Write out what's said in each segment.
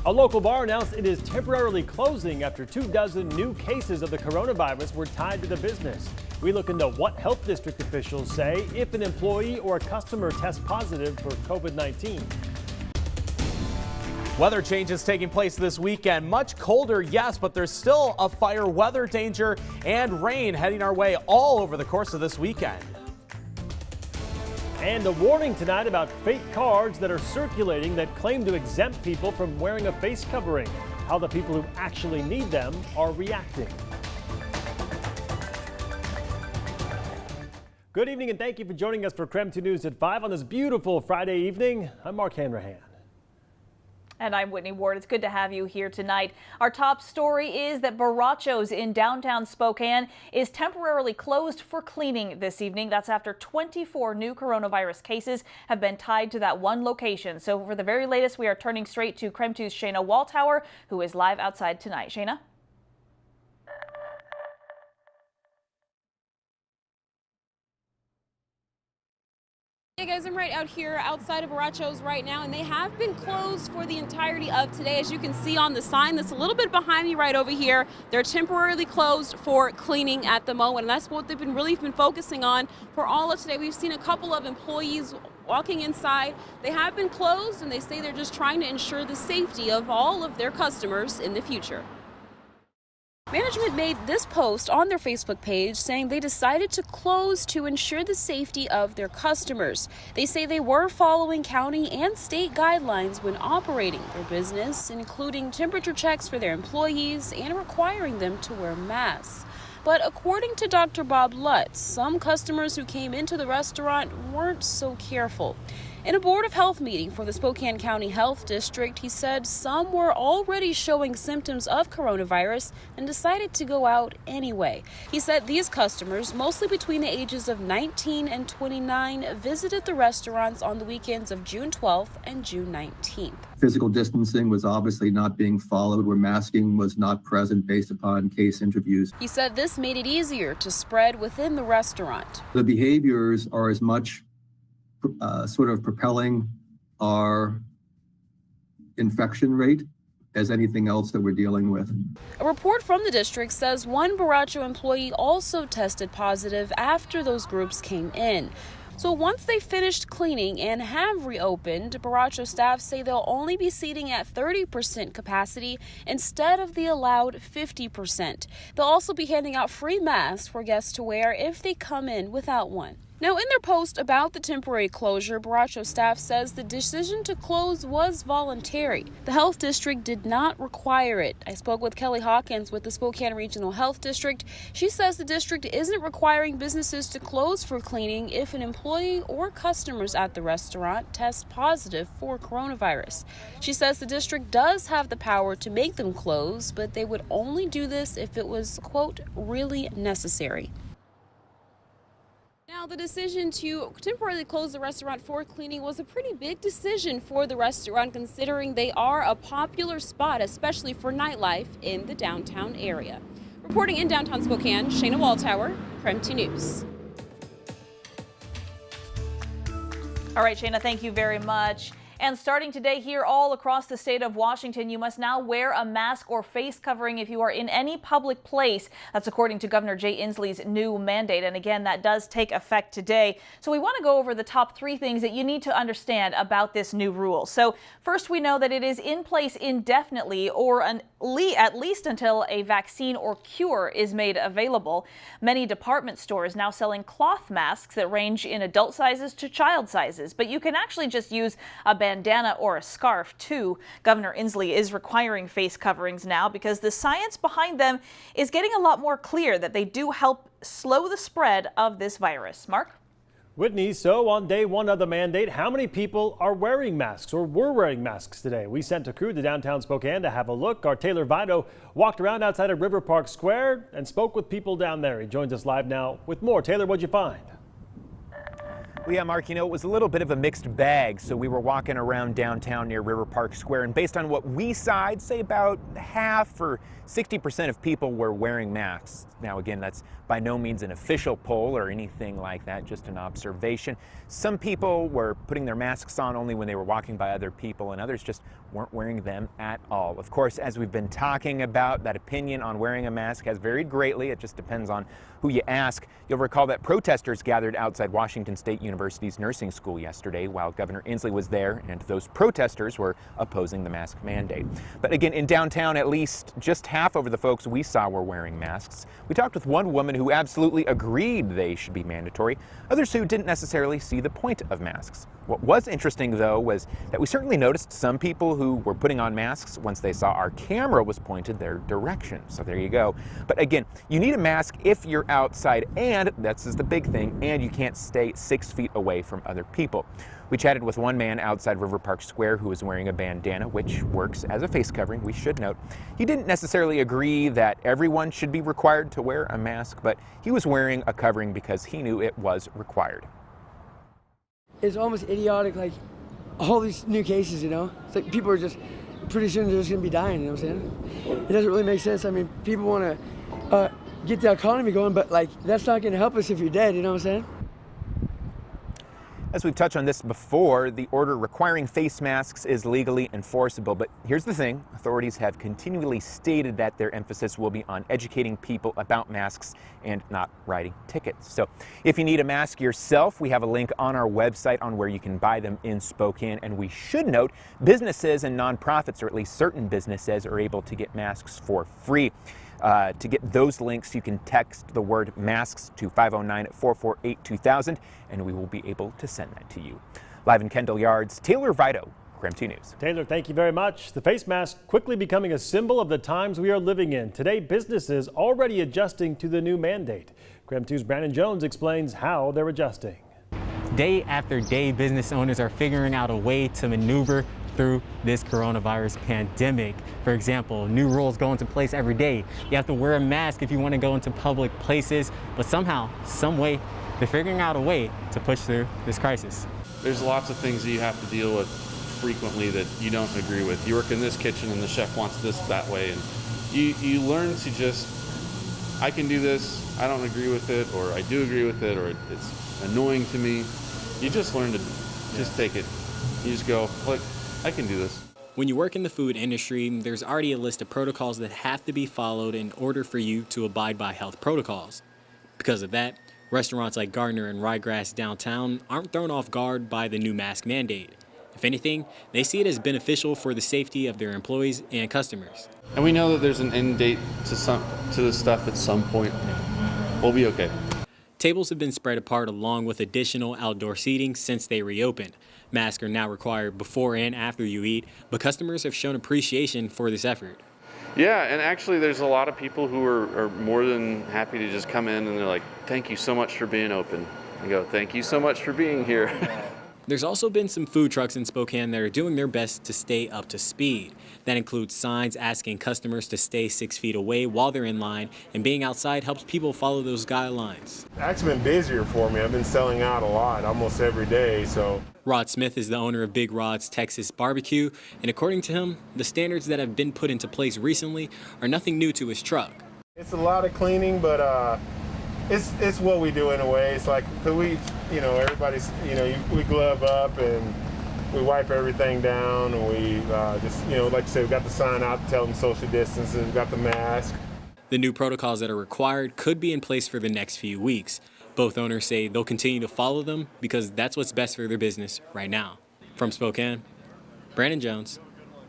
A local bar announced it is temporarily closing after 24 new cases of the coronavirus were tied to the business. We look into what health district officials say if an employee or a customer tests positive for COVID-19. Weather changes taking place this weekend. Much colder, yes, but there's still a fire weather danger and rain heading our way all over the course of this weekend. And a warning tonight about fake cards that are circulating that claim to exempt people from wearing a face covering. How the people who actually need them are reacting. Good evening and thank you for joining us for KREM 2 News at 5 on this beautiful Friday evening. I'm Mark Hanrahan. And I'm Whitney Ward. It's good to have you here tonight. Our top story is that Borrachos in downtown Spokane is temporarily closed for cleaning this evening. That's after 24 new coronavirus cases have been tied to that one location. So for the very latest, we are turning straight to KREM 2's Shayna Walltower, who is live outside tonight. Shayna? Hey guys, I'm right out here outside of Borrachos right now, and they have been closed for the entirety of today. As you can see on the sign that's a little bit behind me right over here, they're temporarily closed for cleaning at the moment, and that's what they've really been focusing on for all of today. We've seen a couple of employees walking inside. They have been closed, and they say they're just trying to ensure the safety of all of their customers in the future. Management made this post on their Facebook page saying they decided to close to ensure the safety of their customers. They say they were following county and state guidelines when operating their business, including temperature checks for their employees and requiring them to wear masks. But according to Dr. Bob Lutz, some customers who came into the restaurant weren't so careful. In a Board of Health meeting for the Spokane County Health District, he said some were already showing symptoms of coronavirus and decided to go out anyway. He said these customers, mostly between the ages of 19 and 29, visited the restaurants on the weekends of June 12th and June 19th. Physical distancing was obviously not being followed, where masking was not present based upon case interviews. He said this made it easier to spread within the restaurant. The behaviors are as much sort of propelling our infection rate as anything else that we're dealing with. A report from the district says one Borracho employee also tested positive after those groups came in. So once they finished cleaning and have reopened, Borracho staff say they'll only be seating at 30% capacity instead of the allowed 50%. They'll also be handing out free masks for guests to wear if they come in without one. Now, in their post about the temporary closure, Borracho staff says the decision to close was voluntary. The health district did not require it. I spoke with Kelly Hawkins with the Spokane Regional Health District. She says the district isn't requiring businesses to close for cleaning if an employee or customers at the restaurant test positive for coronavirus. She says the district does have the power to make them close, but they would only do this if it was, quote, really necessary. Now, the decision to temporarily close the restaurant for cleaning was a pretty big decision for the restaurant, considering they are a popular spot, especially for nightlife in the downtown area. Reporting in downtown Spokane, Shayna Walltower, KREM 2 News. All right, Shayna, thank you very much. And starting today here all across the state of Washington, you must now wear a mask or face covering if you are in any public place. That's according to Governor Jay Inslee's new mandate. And again, that does take effect today. So we want to go over the top 3 things that you need to understand about this new rule. So first, we know that it is in place indefinitely, or at least until a vaccine or cure is made available. Many department stores now selling cloth masks that range in adult sizes to child sizes, but you can actually just use a bandana or a scarf too. Governor Inslee is requiring face coverings now because the science behind them is getting a lot more clear that they do help slow the spread of this virus. Mark? Whitney, so on day 1 of the mandate, how many people are wearing masks or were wearing masks today? We sent a crew to downtown Spokane to have a look. Our Taylor Vito walked around outside of River Park Square and spoke with people down there. He joins us live now with more. Taylor, what'd you find? Well, yeah, Mark, you know, it was a little bit of a mixed bag. So we were walking around downtown near River Park Square, and based on what we saw, I'd say about half or 60% of people were wearing masks. Now, again, that's by no means an official poll or anything like that, just an observation. Some people were putting their masks on only when they were walking by other people, and others just weren't wearing them at all. Of course, as we've been talking about, that opinion on wearing a mask has varied greatly. It just depends on who you ask. You'll recall that protesters gathered outside Washington State University's nursing school yesterday while Governor Inslee was there, and those protesters were opposing the mask mandate. But again, in downtown, at least just half of the folks we saw were wearing masks. We talked with one woman who absolutely agreed they should be mandatory, others who didn't necessarily see the point of masks. What was interesting, though, was that we certainly noticed some people who were putting on masks once they saw our camera was pointed their direction. So there you go. But again, you need a mask if you're outside, and that's the big thing, and you can't stay 6 feet away from other people. We chatted with one man outside River Park Square who was wearing a bandana, which works as a face covering, we should note. He didn't necessarily agree that everyone should be required to wear a mask, but he was wearing a covering because he knew it was required. It's almost idiotic, like all these new cases, you know? It's like people are just, pretty soon they're just gonna be dying, you know what I'm saying? It doesn't really make sense. I mean, people wanna get the economy going, but like, that's not gonna help us if you're dead, you know what I'm saying? As we've touched on this before, the order requiring face masks is legally enforceable. But here's the thing, authorities have continually stated that their emphasis will be on educating people about masks and not writing tickets. So if you need a mask yourself, we have a link on our website on where you can buy them in Spokane. And we should note, businesses and nonprofits, or at least certain businesses, are able to get masks for free. To get those links, you can text the word masks to 509-448-2000, and we will be able to send that to you. Live in Kendall Yards, Taylor Vito, KREM 2 News. Taylor, thank you very much. The face mask quickly becoming a symbol of the times we are living in. Today, businesses already adjusting to the new mandate. KREM 2's Brandon Jones explains how they're adjusting. Day after day, business owners are figuring out a way to maneuver through this coronavirus pandemic. For example, new rules go into place every day. You have to wear a mask if you want to go into public places, but somehow, some way, they're figuring out a way to push through this crisis. There's lots of things that you have to deal with frequently that you don't agree with. You work in this kitchen and the chef wants this that way, and you learn to just, I can do this, I don't agree with it, or I do agree with it, or it's annoying to me. You just learn to just take it. You just go, like, I can do this. When you work in the food industry, there's already a list of protocols that have to be followed in order for you to abide by health protocols. Because of that, restaurants like Gardner and Ryegrass downtown aren't thrown off guard by the new mask mandate. If anything, they see it as beneficial for the safety of their employees and customers. And we know that there's an end date to this stuff at some point. We'll be okay. Tables have been spread apart along with additional outdoor seating since they reopened. Masks are now required before and after you eat, but customers have shown appreciation for this effort. Yeah, and actually there's a lot of people who are more than happy to just come in and they're like, thank you so much for being open. I go, thank you so much for being here. There's also been some food trucks in Spokane that are doing their best to stay up to speed. That includes signs asking customers to stay 6 feet away while they're in line, and being outside helps people follow those guidelines. It's actually been busier for me. I've been selling out a lot, almost every day, so. Rod Smith is the owner of Big Rod's Texas Barbecue, and according to him, the standards that have been put into place recently are nothing new to his truck. It's a lot of cleaning, but it's what we do in a way. It's like, cause we, everybody's, we glove up and we wipe everything down, and we just, like I said, we got the sign out to tell them social distances, we got the mask. The new protocols that are required could be in place for the next few weeks. Both owners say they'll continue to follow them because that's what's best for their business right now. From Spokane, Brandon Jones,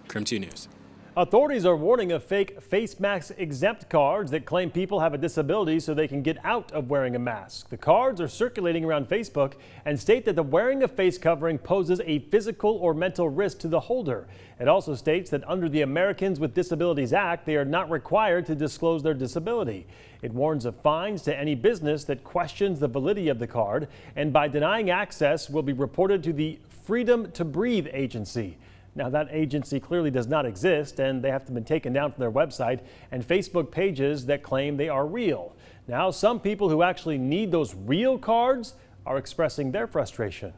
KREM 2 News. Authorities are warning of fake face mask exempt cards that claim people have a disability so they can get out of wearing a mask. The cards are circulating around Facebook and state that the wearing of face covering poses a physical or mental risk to the holder. It also states that under the Americans with Disabilities Act, they are not required to disclose their disability. It warns of fines to any business that questions the validity of the card, and by denying access will be reported to the Freedom to Breathe agency. Now, that agency clearly does not exist, and they have to be taken down from their website and Facebook pages that claim they are real. Now, some people who actually need those real cards are expressing their frustration.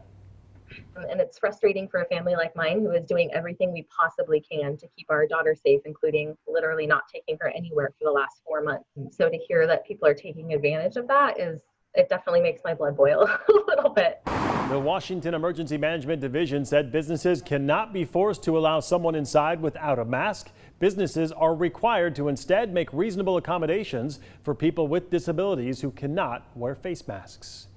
And it's frustrating for a family like mine who is doing everything we possibly can to keep our daughter safe, including literally not taking her anywhere for the last 4 months. So to hear that people are taking advantage of that it definitely makes my blood boil a little bit. The Washington Emergency Management Division said businesses cannot be forced to allow someone inside without a mask. Businesses are required to instead make reasonable accommodations for people with disabilities who cannot wear face masks.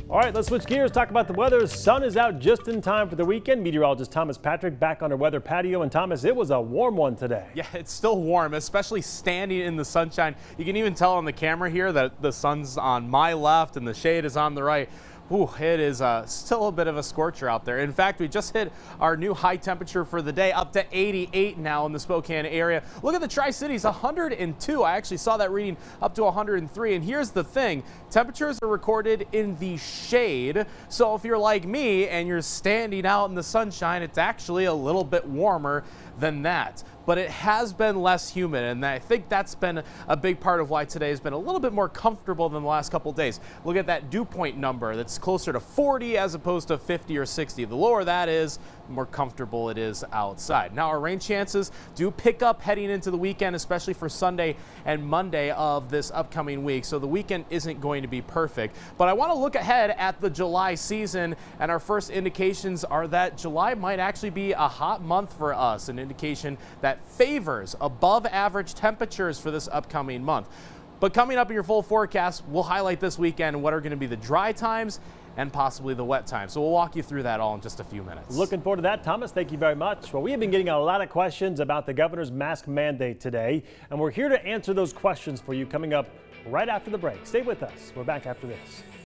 All right, let's switch gears, talk about the weather. The sun is out just in time for the weekend. Meteorologist Thomas Patrick back on our weather patio. And Thomas, it was a warm one today. Yeah, it's still warm, especially standing in the sunshine. You can even tell on the camera here that the sun's on my left and the shade is on the right. Ooh, it is still a bit of a scorcher out there. In fact, we just hit our new high temperature for the day, up to 88 now in the Spokane area. Look at the Tri-Cities, 102. I actually saw that reading up to 103. And here's the thing, temperatures are recorded in the shade. So if you're like me and you're standing out in the sunshine, it's actually a little bit warmer than that. But it has been less humid, and I think that's been a big part of why today has been a little bit more comfortable than the last couple days. Look at that dew point number. That's closer to 40 as opposed to 50 or 60. The lower that is, the more comfortable it is outside. Now, our rain chances do pick up heading into the weekend, especially for Sunday and Monday of this upcoming week. So the weekend isn't going to be perfect. But I want to look ahead at the July season, and our first indications are that July might actually be a hot month for us, an indication that favors above average temperatures for this upcoming month. But coming up in your full forecast, we'll highlight this weekend what are going to be the dry times and possibly the wet times. So we'll walk you through that all in just a few minutes. Looking forward to that, Thomas. Thank you very much. Well, we have been getting a lot of questions about the governor's mask mandate today, and we're here to answer those questions for you coming up right after the break. Stay with us. We're back after this.